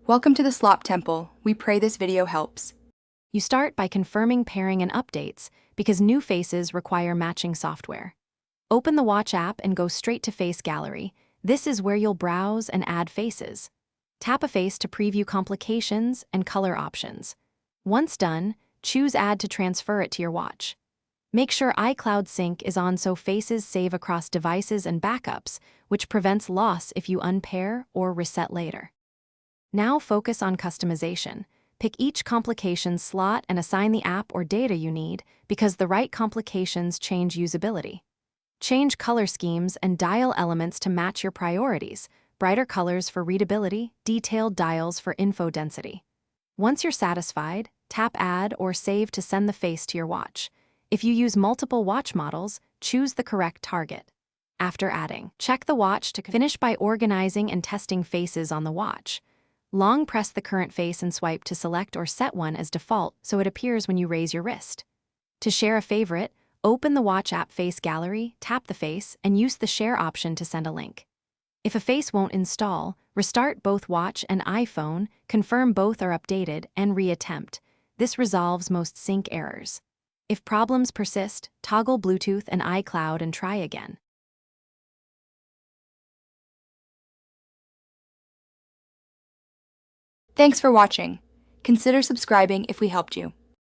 Welcome to the Slop Temple. We pray this video helps. You start by confirming pairing and updates because new faces require matching software. Open the Watch app and go straight to Face Gallery. This is where you'll browse and add faces. Tap a face to preview complications and color options. Once done, choose Add to transfer it to your watch. Make sure iCloud Sync is on so faces save across devices and backups, which prevents loss if you unpair or reset later. Now focus on customization. Pick each complication slot and assign the app or data you need because the right complications change usability. Change color schemes and dial elements to match your priorities, brighter colors for readability, detailed dials for info density. Once you're satisfied, tap Add or Save to send the face to your watch. If you use multiple watch models, choose the correct target. After adding, check the watch to finish by organizing and testing faces on the watch. Long press the current face and swipe to select or set one as default so it appears when you raise your wrist. To share a favorite, open the Watch app Face Gallery, tap the face, and use the Share option to send a link. If a face won't install, restart both Watch and iPhone, confirm both are updated, and reattempt. This resolves most sync errors. If problems persist, toggle Bluetooth and iCloud and try again. Thanks for watching. Consider subscribing if we helped you.